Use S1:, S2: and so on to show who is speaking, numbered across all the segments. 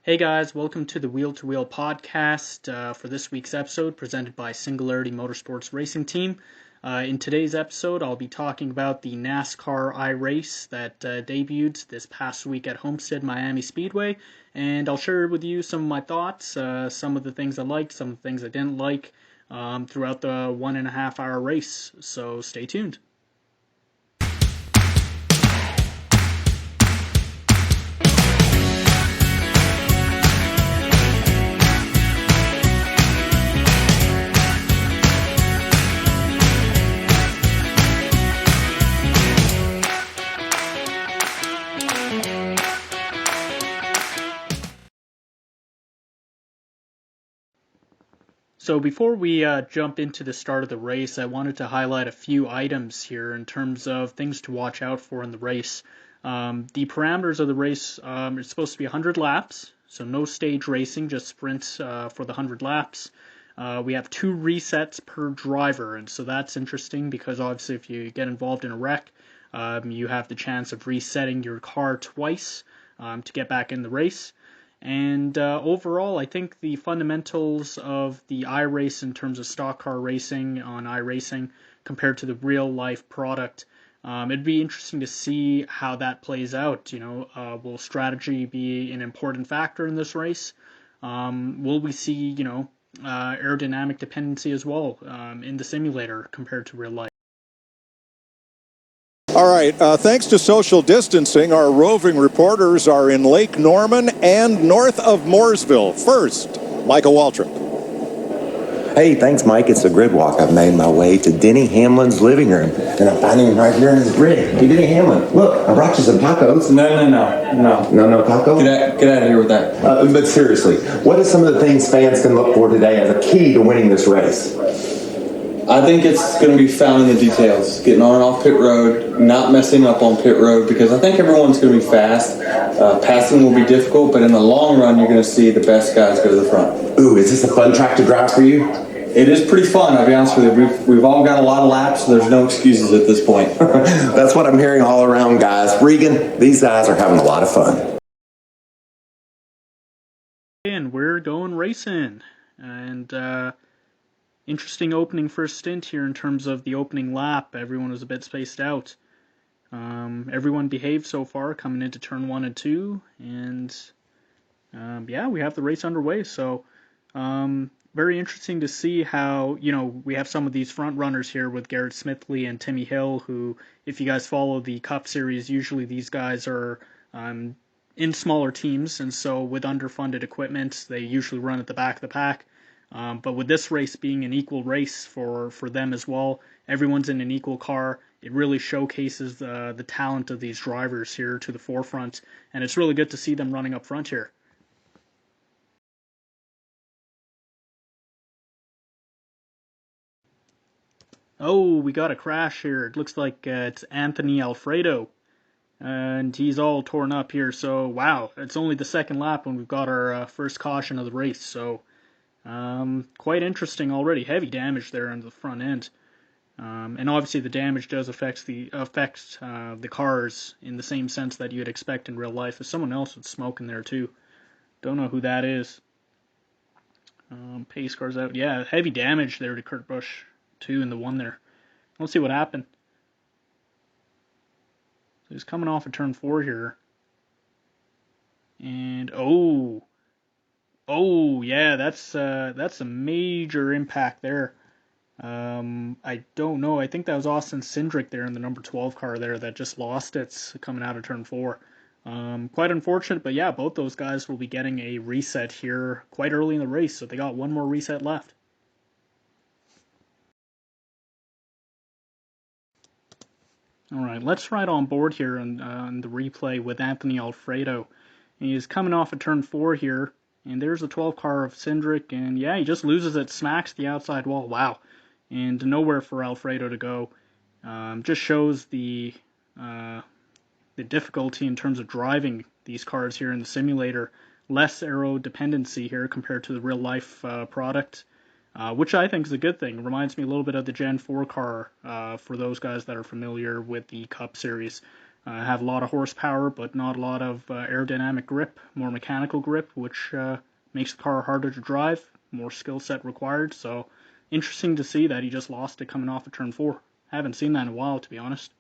S1: Hey guys, welcome to the Wheel to Wheel podcast for this week's episode presented by Singularity Motorsports Racing Team. In today's episode, I'll be talking about the NASCAR iRace that debuted this past week at Homestead Miami Speedway, and I'll share with you some of my thoughts, some of the things I liked, some of the things I didn't like throughout the 1.5 hour race, so stay tuned. So before we jump into the start of the race, I wanted to highlight a few items here in terms of things to watch out for in the race. The parameters of the race are supposed to be 100 laps, so no stage racing, just sprints for the 100 laps. We have 2 resets per driver, and so that's interesting because obviously if you get involved in a wreck, you have the chance of resetting your car twice to get back in the race. And overall, I think the fundamentals of the iRace in terms of stock car racing on iRacing compared to the real life product, it'd be interesting to see how that plays out. Will strategy be an important factor in this race? Will we see, aerodynamic dependency as well in the simulator compared to real life?
S2: All right, thanks to social distancing, our roving reporters are in Lake Norman and north of Mooresville. First, Michael Waltrip.
S3: Hey, thanks, Mike. It's a grid walk. I've made my way to Denny Hamlin's living room, and I'm finding him right here in his grid. Hey, Denny Hamlin, look, I brought you some tacos. No taco?
S4: Get out of here with that.
S3: But seriously, what are some of the things fans can look for today as a key to winning this race?
S4: I think it's going to be found in the details. Getting on and off pit road, not messing up on pit road, because I think everyone's going to be fast. Passing will be difficult, but in the long run, you're going to see the best guys go to the front.
S3: Ooh, is this a fun track to drive for you?
S4: It is pretty fun, I'll be honest with you. We've all got a lot of laps, so there's no excuses at this point.
S3: That's what I'm hearing all around, guys. Regan, these guys are having a lot of fun.
S1: And we're going racing. And interesting opening first stint here in terms of the opening lap. Everyone was a bit spaced out. Everyone behaved so far coming into turn 1 and 2. And yeah, we have the race underway. So very interesting to see how, we have some of these front runners here with Garrett Smithley and Timmy Hill, who, if you guys follow the Cup Series, usually these guys are in smaller teams. And so with underfunded equipment, they usually run at the back of the pack. But with this race being an equal race for them as well, everyone's in an equal car. It really showcases the talent of these drivers here to the forefront, and it's really good to see them running up front here. Oh, we got a crash here. It looks like it's Anthony Alfredo, and he's all torn up here. So, wow, it's only the second lap when we've got our first caution of the race. So, quite interesting already. Heavy damage there on the front end. And obviously the damage does affect the cars in the same sense that you'd expect in real life. There's someone else with smoke in there too. Don't know who that is. Pace cars out. Yeah, heavy damage there to Kurt Busch too in the one there. Let's see what happened. So he's coming off of turn 4 here. And oh yeah, that's a major impact there. I don't know. I think that was Austin Cindric there in the number 12 car there that just lost it coming out of turn 4. Quite unfortunate, but yeah, both those guys will be getting a reset here quite early in the race, so they got one more reset left. All right, let's ride on board here on the replay with Anthony Alfredo. He's coming off of turn 4 here, and there's the 12 car of Cindric, and yeah, he just loses it, smacks the outside wall. Wow. And nowhere for Alfredo to go. Just shows the difficulty in terms of driving these cars here in the simulator. Less aero dependency here compared to the real life product, which I think is a good thing. It reminds me a little bit of the Gen 4 car for those guys that are familiar with the Cup Series. have a lot of horsepower, but not a lot of aerodynamic grip, more mechanical grip, which makes the car harder to drive, more skill set required. So interesting to see that he just lost it coming off of turn 4. Haven't seen that in a while, to be honest.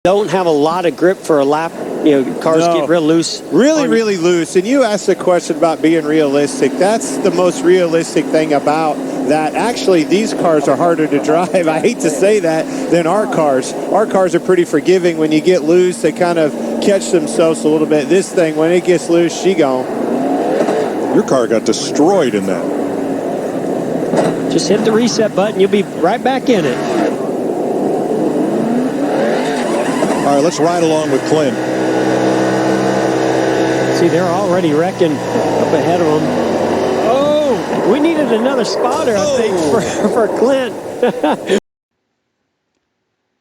S5: Don't have a lot of grip for a lap. Cars get real loose.
S6: Really loose. And you asked the question about being realistic. That's the most realistic thing about that. Actually, these cars are harder to drive, I hate to say that, than our cars. Our cars are pretty forgiving. When you get loose, they kind of catch themselves a little bit. This thing, when it gets loose, she gone.
S2: Your car got destroyed in that.
S5: Just hit the reset button. You'll be right back in it.
S2: All right, let's ride along with Clint.
S5: See, they're already wrecking up ahead of them. Oh, we needed another spotter, I think, for Clint.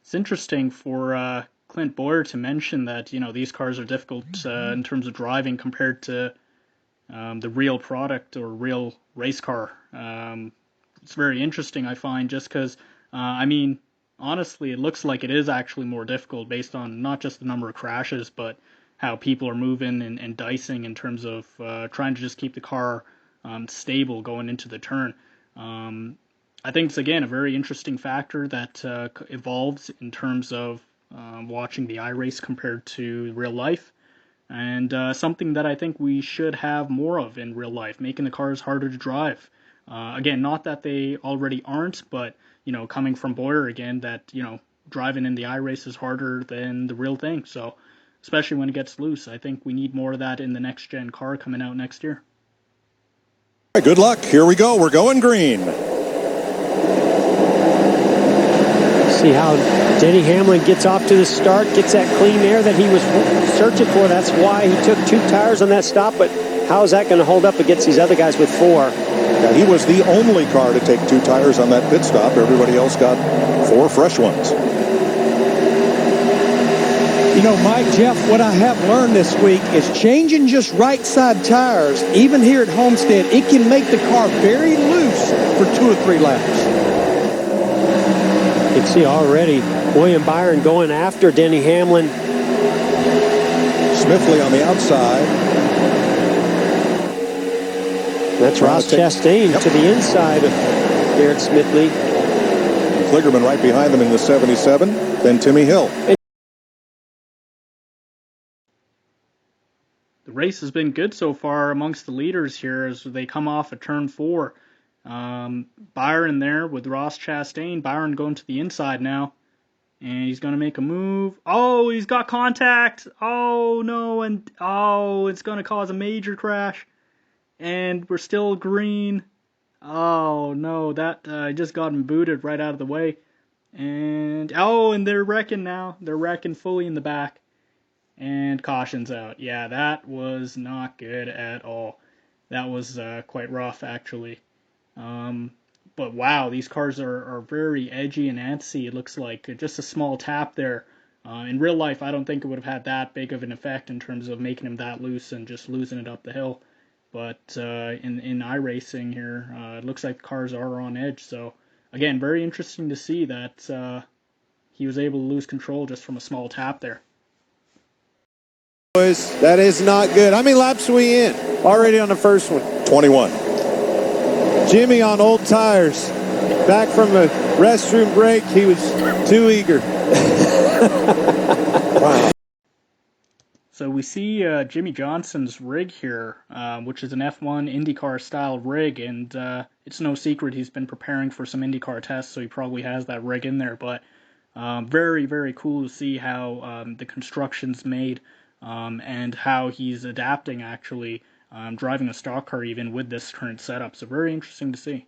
S1: It's interesting for Clint Boyer to mention that, these cars are difficult in terms of driving compared to the real product or real race car. It's very interesting, I find, just because, honestly, it looks like it is actually more difficult based on not just the number of crashes, but how people are moving and dicing in terms of trying to just keep the car stable going into the turn. I think it's, again, a very interesting factor that evolves in terms of watching the iRace compared to real life, and something that I think we should have more of in real life, making the cars harder to drive. Again, not that they already aren't, but coming from Boyer again, that, driving in the iRace is harder than the real thing. So, especially when it gets loose, I think we need more of that in the next gen car coming out next year.
S2: All right, good luck. Here we go. We're going green.
S5: See how Denny Hamlin gets off to the start, gets that clean air that he was searching for. That's why he took 2 tires on that stop, but how is that going to hold up against these other guys with 4?
S2: Yeah, he was the only car to take 2 tires on that pit stop. Everybody else got 4 fresh ones.
S7: Mike, Jeff, what I have learned this week is changing just right side tires, even here at Homestead, it can make the car very loose for 2 or 3 laps.
S5: You can see already William Byron going after Denny Hamlin.
S2: Smithley on the outside.
S5: That's Ross Chastain to the inside of Garrett Smithley.
S2: Kligerman right behind them in the 77. Then Timmy Hill.
S1: The race has been good so far amongst the leaders here as they come off of turn 4. Byron there with Ross Chastain. Byron going to the inside now. And he's going to make a move. Oh, he's got contact. Oh, no. And it's going to cause a major crash. And we're still green. Oh, no. That just got him booted right out of the way. And they're wrecking now. They're wrecking fully in the back. And caution's out. Yeah, that was not good at all. That was quite rough, actually. But wow, these cars are very edgy and antsy. It looks like just a small tap there. In real life, I don't think it would have had that big of an effect in terms of making him that loose and just losing it up the hill. But in iRacing here, it looks like the cars are on edge. So again, very interesting to see that he was able to lose control just from a small tap there.
S6: Boys, that is not good. How many laps are we in? Already on the first one.
S2: 21.
S6: Jimmy on old tires. Back from the restroom break, he was too eager.
S2: Wow.
S1: So we see Jimmy Johnson's rig here, which is an F1 IndyCar style rig, and it's no secret he's been preparing for some IndyCar tests, so he probably has that rig in there. But very, very cool to see how the construction's made. And how he's adapting, actually, driving a stock car even with this current setup. So very interesting to see.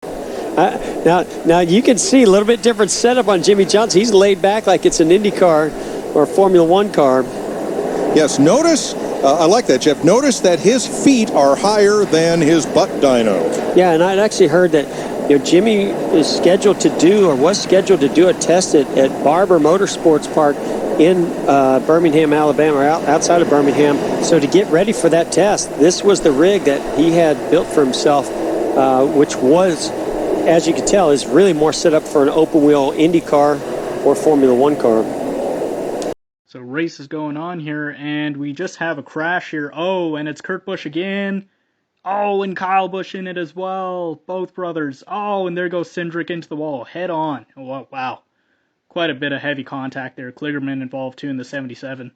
S5: Now you can see a little bit different setup on Jimmy Johnson. He's laid back like it's an Indy car or a Formula One car.
S2: Yes, notice, I like that, Jeff. Notice that his feet are higher than his butt dyno.
S5: Yeah, and I'd actually heard that Jimmy is scheduled to do, or was scheduled to do, a test at Barber Motorsports Park in Birmingham, Alabama, or outside of Birmingham. So to get ready for that test, this was the rig that he had built for himself which was, as you can tell, is really more set up for an open wheel Indy car or Formula One car.
S1: So race is going on here, and we just have a crash here. Oh, and it's Kurt Busch again. Oh, and Kyle Busch in it as well. Both brothers. Oh, and there goes Cindric into the wall, head on. Oh, wow. Quite a bit of heavy contact there. Kligerman involved too in the 77.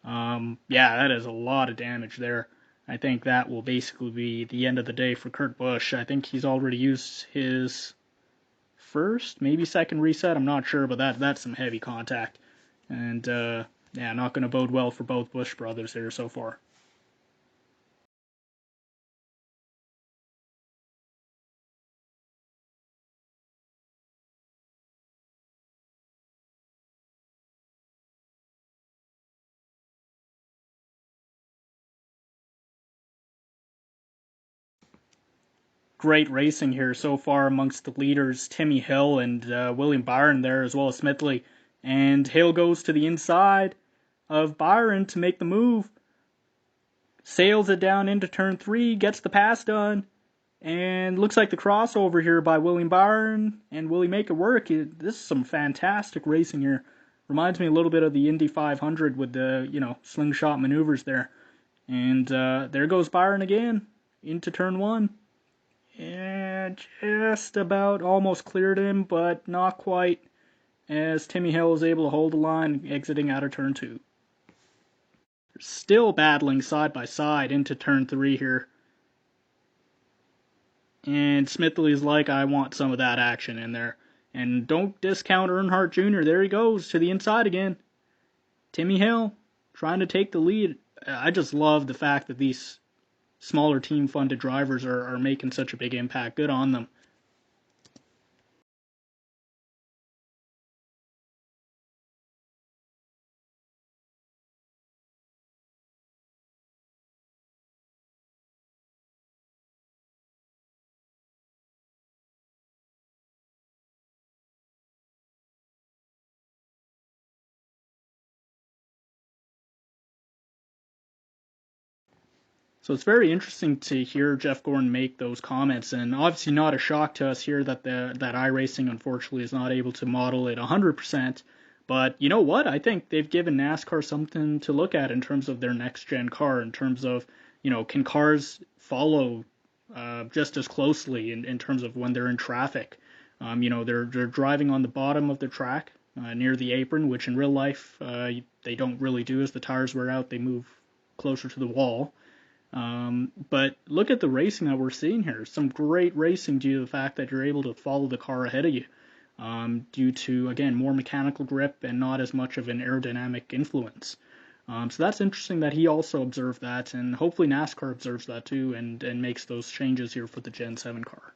S1: Yeah, that is a lot of damage there. I think that will basically be the end of the day for Kurt Busch. I think he's already used his first, maybe second reset. I'm not sure, but that's some heavy contact. And, yeah, not going to bode well for both Busch brothers here so far. Great racing here so far amongst the leaders, Timmy Hill and William Byron there, as well as Smithley. And Hill goes to the inside of Byron to make the move. Sails it down into turn 3, gets the pass done, and looks like the crossover here by William Byron, and will he make it work? This is some fantastic racing here. Reminds me a little bit of the Indy 500 with the, slingshot maneuvers there. And there goes Byron again into turn 1. And just about almost cleared him, but not quite, as Timmy Hill is able to hold the line, exiting out of turn 2. They're still battling side by side into turn 3 here. And Smithley's like, I want some of that action in there. And don't discount Earnhardt Jr. There he goes to the inside again. Timmy Hill trying to take the lead. I just love the fact that these smaller team-funded drivers are making such a big impact. Good on them. So it's very interesting to hear Jeff Gordon make those comments, and obviously not a shock to us here that that iRacing unfortunately is not able to model it 100%. But you know what? I think they've given NASCAR something to look at in terms of their next-gen car, in terms of, can cars follow just as closely in terms of when they're in traffic? They're driving on the bottom of the track near the apron, which in real life they don't really do. As the tires wear out, they move closer to the wall. But look at the racing that we're seeing here. Some great racing due to the fact that you're able to follow the car ahead of you, due to, again, more mechanical grip and not as much of an aerodynamic influence. So that's interesting that he also observed that, and hopefully NASCAR observes that too and makes those changes here for the Gen 7 car.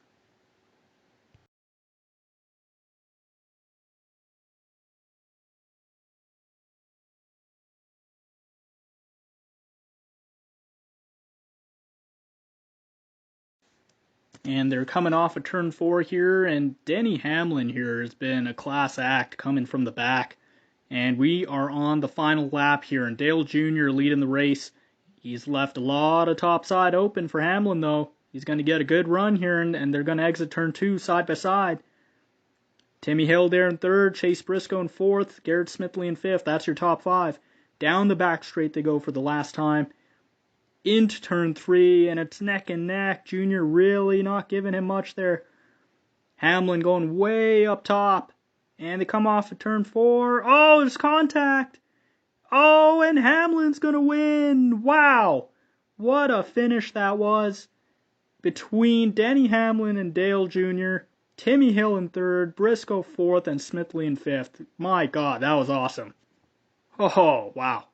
S1: And they're coming off of turn 4 here, and Denny Hamlin here has been a class act coming from the back. And we are on the final lap here, and Dale Jr. leading the race. He's left a lot of top side open for Hamlin, though. He's going to get a good run here, and they're going to exit turn 2 side by side. Timmy Hill there in 3rd, Chase Briscoe in 4th, Garrett Smithley in 5th. That's your top 5. Down the back straight they go for the last time. Into turn 3, and it's neck and neck. Junior really not giving him much there. Hamlin going way up top. And they come off of turn 4. Oh, there's contact. Oh, and Hamlin's going to win. Wow. What a finish that was. Between Denny Hamlin and Dale Jr., Timmy Hill in 3rd, Briscoe 4th, and Smithley in 5th. My God, that was awesome. Oh, wow.